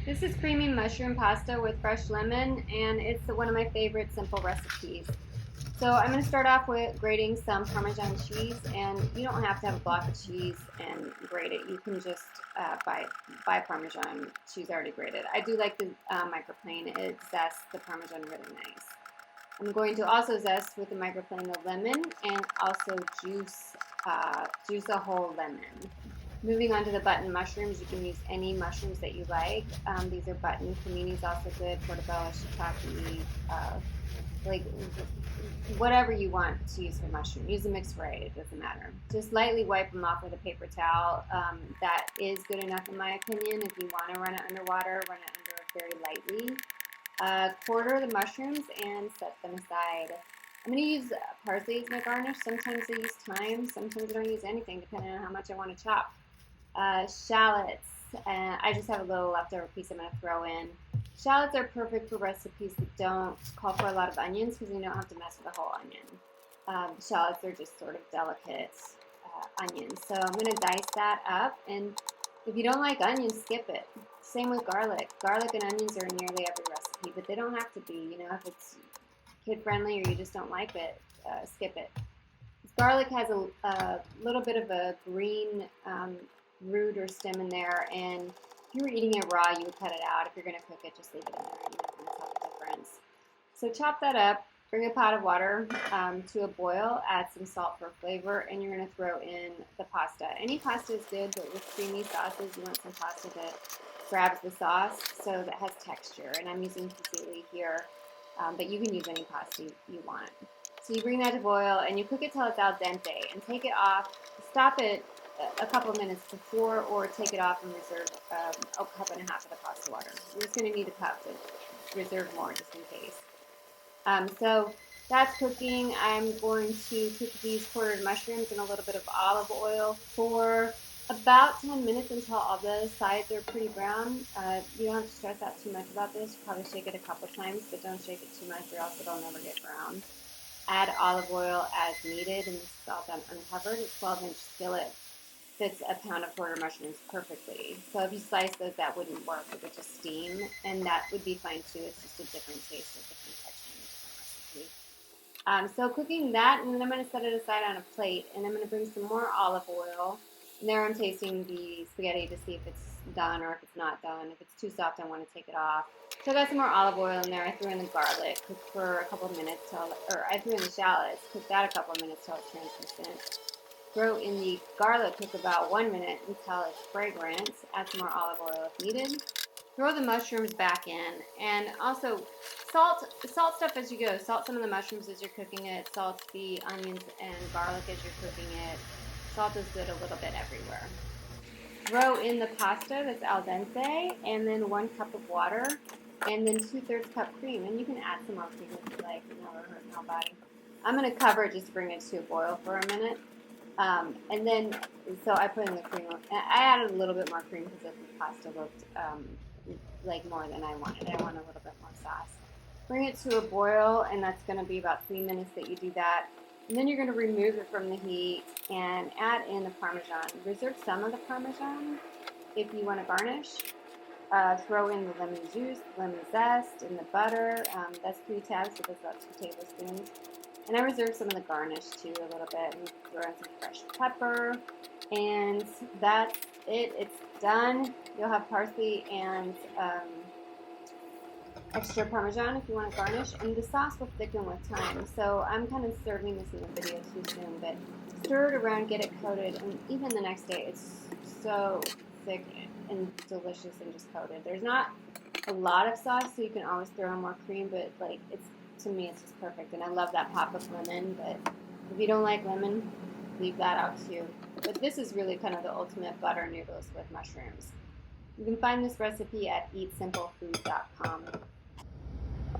This is creamy mushroom pasta with fresh lemon, and it's one of my favorite simple recipes. So I'm going to start off with grating some Parmesan cheese, and you don't have to have a block of cheese and grate it. You can just buy Parmesan cheese already grated. I do like the microplane. It zests the Parmesan really nice. I'm going to also zest with the microplane the lemon and also juice a whole lemon. Moving on to the button mushrooms, you can use any mushrooms that you like. These are button. Panini is also good. Portobello, shiitake, like whatever you want to use for mushroom. Use a mixed variety. It doesn't matter. Just lightly wipe them off with a paper towel. That is good enough in my opinion. If you want to run it underwater, run it under very lightly. Quarter the mushrooms and set them aside. I'm going to use parsley as my garnish. Sometimes I use thyme. Sometimes I don't use anything, depending on how much I want to chop. Shallots. I just have a little leftover piece I'm going to throw in. Shallots are perfect for recipes that don't call for a lot of onions because you don't have to mess with the whole onion. Shallots are just sort of delicate onions. So I'm going to dice that up, and if you don't like onions, skip it. Same with garlic. Garlic and onions are in nearly every recipe, but they don't have to be. You know, if it's kid friendly or you just don't like it, skip it. Garlic has a little bit of a green root or stem in there, and if you were eating it raw, you would cut it out. If you're going to cook it, just leave it in there. You're not going to tell the difference. So chop that up. Bring a pot of water to a boil. Add some salt for flavor, and you're going to throw in the pasta. Any pasta is good, but with creamy sauces, you want some pasta that grabs the sauce so that has texture. And I'm using fusilli here, but you can use any pasta you want. So you bring that to boil, and you cook it till it's al dente, and take it off. Stop it a couple of minutes before, or take it off and reserve a cup and a half of the pasta water. You're just going to need a cup to reserve more just in case. So that's cooking. I'm going to cook these quartered mushrooms in a little bit of olive oil for about 10 minutes until all the sides are pretty brown. You don't have to stress out too much about this. Probably shake it a couple times, but don't shake it too much or else it'll never get brown. Add olive oil as needed, and this is all done uncovered. A 12-inch skillet fits a pound of quarter mushrooms perfectly. So if you slice those, that wouldn't work. It would just steam, and that would be fine too. It's just a different taste, a different texture, a different recipe. So cooking that, and then I'm going to set it aside on a plate, and I'm going to bring some more olive oil. And there I'm tasting the spaghetti to see if it's done or if it's not done. If it's too soft, I want to take it off. So I got some more olive oil in there. I threw in the garlic, cooked for a couple of minutes or I threw in the shallots, cooked that a couple of minutes till it's translucent. Throw in the garlic, cook about 1 minute until it's fragrant. Add some more olive oil if needed. Throw the mushrooms back in, and also salt stuff as you go. Salt some of the mushrooms as you're cooking it. Salt the onions and garlic as you're cooking it. Salt is good a little bit everywhere. Throw in the pasta that's al dente, and then 1 cup of water, and then 2/3 cup cream. And you can add some more cream if you like. It never hurt nobody. I'm going to cover it just to bring it to a boil for a minute. And then, so I put in the cream. I added a little bit more cream because the pasta looked like more than I wanted. I want a little bit more sauce. Bring it to a boil, and that's going to be about 3 minutes that you do that. And then you're going to remove it from the heat and add in the Parmesan. Reserve some of the Parmesan if you want to garnish. Throw in the lemon juice, lemon zest, and the butter. That's 3 tabs, so that's about 2 tablespoons. And I reserve some of the garnish too a little bit, and throw in some fresh pepper. And that's it. It's done. You'll have parsley and extra Parmesan if you want to garnish, and the sauce will thicken with time. So I'm kind of serving this in the video too soon, but stir it around, get it coated, and even the next day it's so thick and delicious and just coated. There's not a lot of sauce, so you can always throw in more cream, but like to me it's just perfect, and I love that pop of lemon, but if you don't like lemon, leave that out too. But this is really kind of the ultimate butter noodles with mushrooms. You can find this recipe at eatsimplefoods.com.